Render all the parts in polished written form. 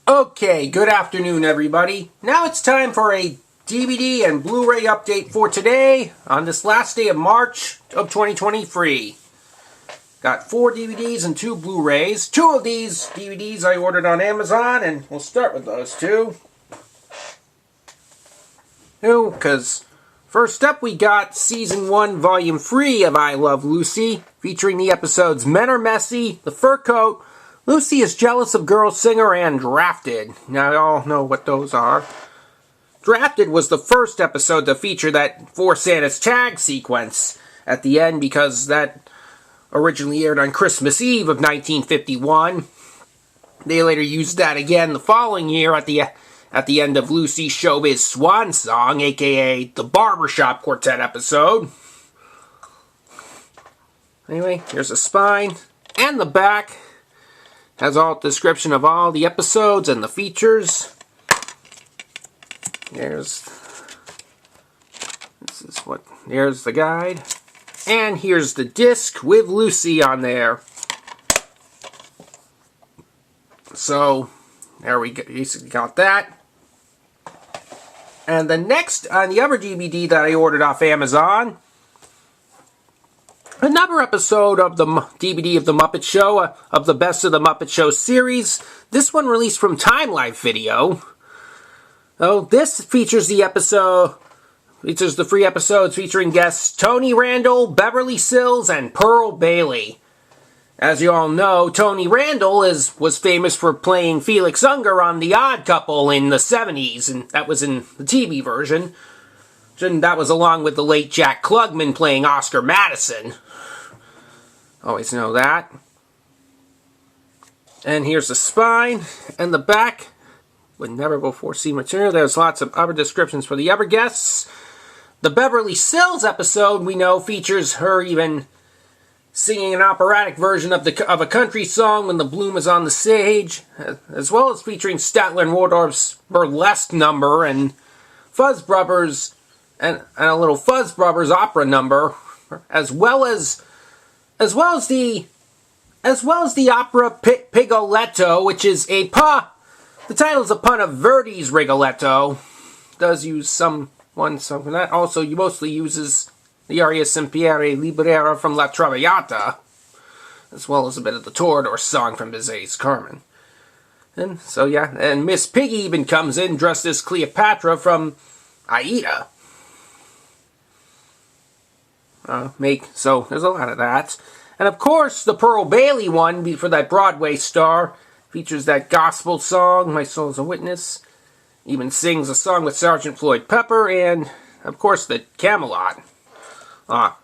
Okay, good afternoon everybody. Now it's time for a DVD and Blu-ray update for today on this last day of March of 2023. Got 4 DVDs and 2 Blu-rays. 2 of these DVDs I ordered on Amazon, and we'll start with those two. Because first up we got Season 1 Volume 3 of I Love Lucy, featuring the episodes Men Are Messy, The Fur Coat, Lucy is Jealous of Girl Singer, and Drafted. Now, you all know what those are. Drafted was the first episode to feature that For Santa's Tag sequence at the end, because that originally aired on Christmas Eve of 1951. They later used that again the following year at the end of Lucy's Showbiz Swan Song, aka the Barbershop Quartet episode. Anyway, here's the spine and the back. Has all the description of all the episodes and the features. There's the guide. And here's the disc with Lucy on there. So, there we go. You got that. And the next, on the other DVD that I ordered off Amazon, another episode of the DVD of the Muppet Show, of the Best of the Muppet Show series. This one released from Time Life Video. Oh, this features the 3 episodes featuring guests Tony Randall, Beverly Sills, and Pearl Bailey. As you all know, Tony Randall was famous for playing Felix Unger on The Odd Couple in the 70s, and that was in the TV version. And that was along with the late Jack Klugman playing Oscar Madison. Always know that. And here's the spine and the back with never before seen material. There's lots of other descriptions for the other guests. The Beverly Sills episode, we know, features her even singing an operatic version of a country song when the bloom is on the stage, as well as featuring Statler and Waldorf's burlesque number and Fuzz Brothers and a little Fuzz Brothers opera number, as well as the opera Pigoletto, which is the title's a pun of Verdi's Rigoletto. Does use something from that. Also, he mostly uses the aria Sempiere Libera from La Traviata, as well as a bit of the Toreador song from Bizet's Carmen. And so yeah, and Miss Piggy even comes in dressed as Cleopatra from Aida. So there's a lot of that. And of course, the Pearl Bailey one, for that Broadway star, features that gospel song, My Soul's a Witness. Even sings a song with Sergeant Floyd Pepper, and of course the Camelot. At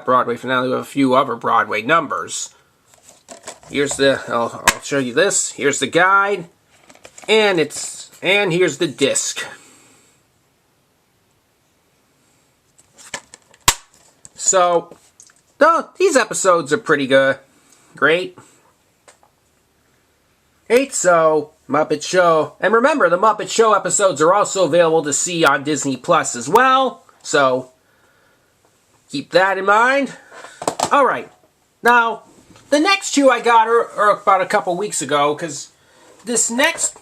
Broadway finale with a few other Broadway numbers. Here's I'll show you this. Here's the guide, and here's the disc. So, these episodes are pretty good. Great. So, Muppet Show. And remember, the Muppet Show episodes are also available to see on Disney Plus as well. So, keep that in mind. Alright. Now, the next 2 I got are about a couple weeks ago, because this next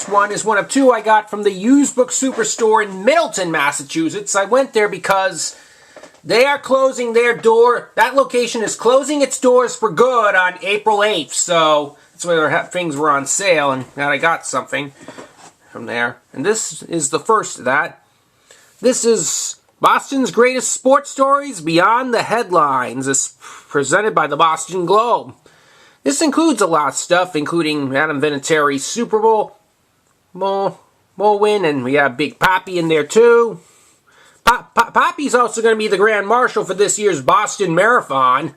one is one of 2 I got from the Used Book Superstore in Middleton, Massachusetts. I went there because they are closing their door. That location is closing its doors for good on April 8th. So that's where things were on sale, and now I got something from there. And this is the first of that. This is Boston's Greatest Sports Stories Beyond the Headlines. It's presented by the Boston Globe. This includes a lot of stuff, including Adam Vinatieri's Super Bowl win, and we have Big Papi in there too. Papi's also going to be the Grand Marshal for this year's Boston Marathon,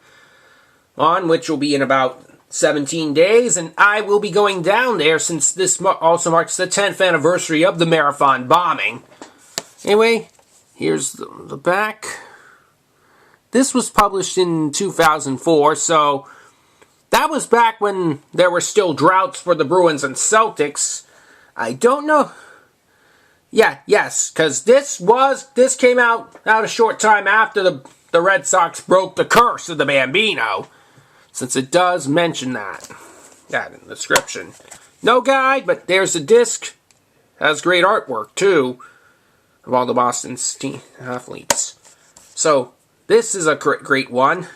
which will be in about 17 days, and I will be going down there since this also marks the 10th anniversary of the marathon bombing. Anyway, here's the back. This was published in 2004, so that was back when there were still droughts for the Bruins and Celtics. I don't know. Yes, because this came out a short time after the Red Sox broke the curse of the Bambino, since it does mention that in the description. No guide, but there's the disc. Has great artwork, too, of all the Boston's athletes. So, this is a great one.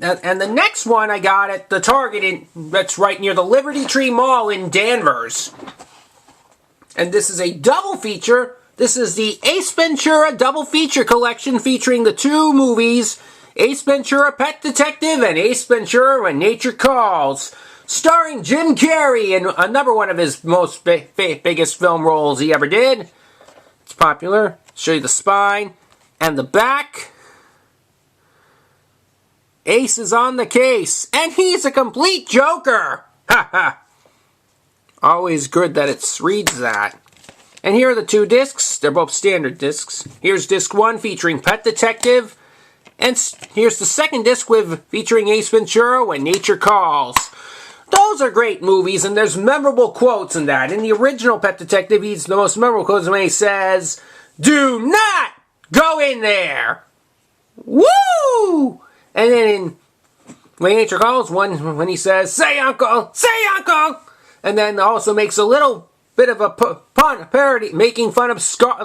And the next one I got at the Target that's right near the Liberty Tree Mall in Danvers. And this is a double feature. This is the Ace Ventura double feature collection featuring the two movies, Ace Ventura Pet Detective and Ace Ventura When Nature Calls. Starring Jim Carrey in another one of his most biggest film roles he ever did. It's popular. Show you the spine and the back. Ace is on the case, and he's a complete joker! Ha ha! Always good that it reads that. And here are the two discs. They're both standard discs. Here's disc 1 featuring Pet Detective, and here's the second disc featuring Ace Ventura When Nature Calls. Those are great movies, and there's memorable quotes in that. In the original Pet Detective, the most memorable quotes when he says, "Do not go in there!" Woo! And then in When Nature Calls, when he says, "Say uncle! Say uncle!" And then also makes a little bit of a parody, making fun of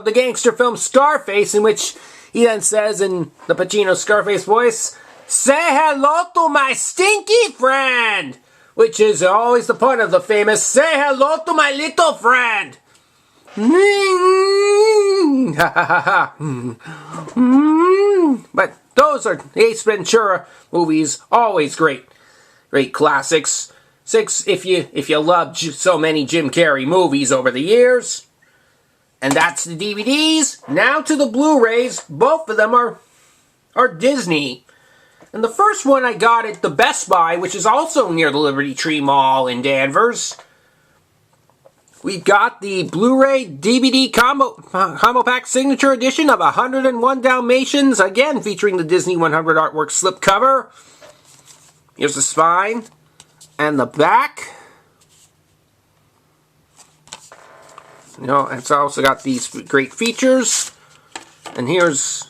the gangster film Scarface, in which he then says in the Pacino Scarface voice, "Say hello to my stinky friend!" Which is always the pun of the famous, "Say hello to my little friend!" But those are Ace Ventura movies, always great classics. 6 if you love so many Jim Carrey movies over the years. And that's the DVDs. Now to the Blu-rays. Both of them are Disney. And the first one I got at the Best Buy, which is also near the Liberty Tree Mall in Danvers. We got the Blu-ray DVD Combo Pack Signature Edition of 101 Dalmatians, again featuring the Disney 100 artwork slipcover. Here's the spine and the back. You know, it's also got these great features. And here's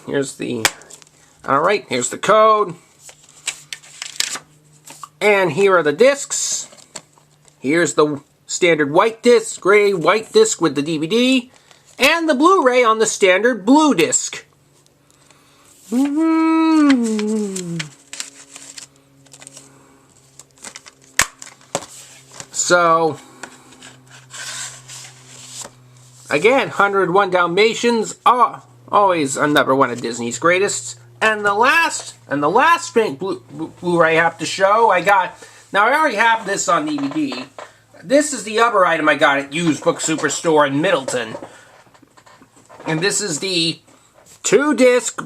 the, alright, here's the code. And here are the discs. Here's the standard white disc, gray white disc with the DVD, and the Blu-ray on the standard blue disc. So, again, 101 Dalmatians, always another one of Disney's greatest. And the last Blu-ray I have to show, I got, now I already have this on DVD. This is the other item I got at Used Book Superstore in Middleton. And this is the 2-disc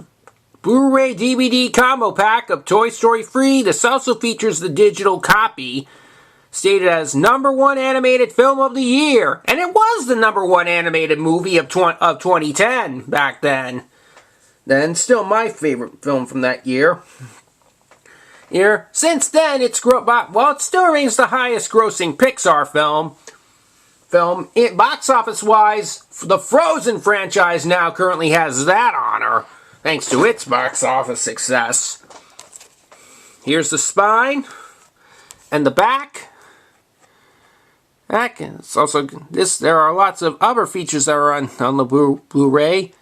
Blu-ray DVD combo pack of Toy Story 3. This also features the digital copy, stated as #1 animated film of the year. And it was the #1 animated movie of 2010 back then. Then, still my favorite film from that year. Since then, it still remains the highest grossing Pixar film. Box office wise, the Frozen franchise now currently has that honor, thanks to its box office success. Here's the spine and the back. It's also there are lots of other features that are on the Blu-ray.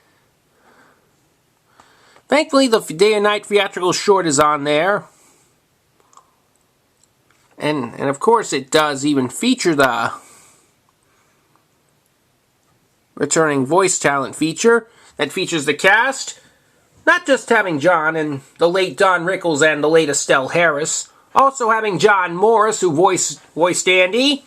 Thankfully, the day and night theatrical short is on there. And of course it does even feature the returning voice talent feature that features the cast, not just having John and the late Don Rickles and the late Estelle Harris, also having John Morris who voiced Andy,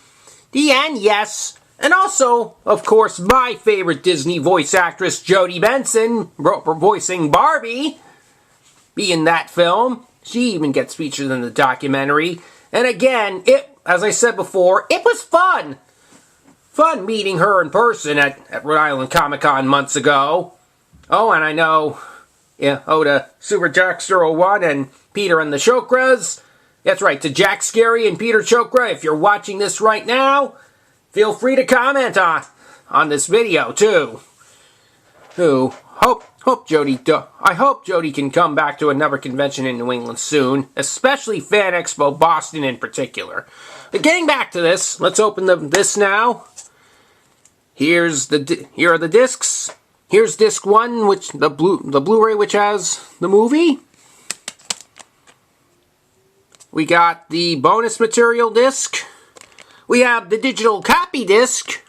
and yes, and also, of course, my favorite Disney voice actress Jodie Benson voicing Barbie, being that film. She even gets featured in the documentary. And again, as I said before, it was fun. Fun meeting her in person at Rhode Island Comic Con months ago. Oh, and I know, to Super Jackster 01 and Peter and the Chokras. That's right, to Jack Scary and Peter Chokra, if you're watching this right now, feel free to comment on this video, too. Who I hope Jody can come back to another convention in New England soon, especially Fan Expo Boston in particular. But getting back to this, let's open this now. Here are the discs. Here's disc 1, which the Blu-ray, which has the movie. We got the bonus material disc. We have the digital copy disc,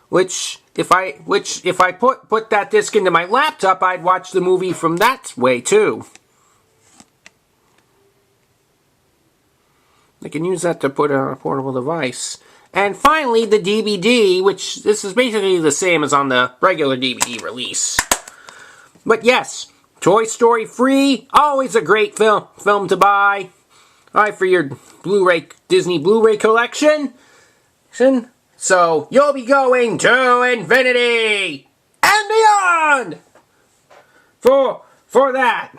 which if I put that disc into my laptop, I'd watch the movie from that way too. I can use that to put on a portable device. And finally, the DVD, which this is basically the same as on the regular DVD release. But yes, Toy Story free, always a great film to buy. Alright, for your Disney Blu-ray collection. So, you'll be going to infinity and beyond for that.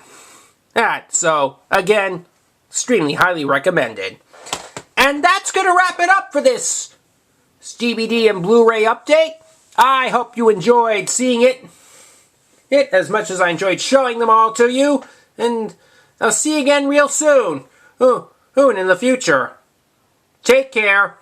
So, again, extremely highly recommended. And that's going to wrap it up for this DVD and Blu-ray update. I hope you enjoyed seeing it as much as I enjoyed showing them all to you. And I'll see you again real soon. In the future. Take care.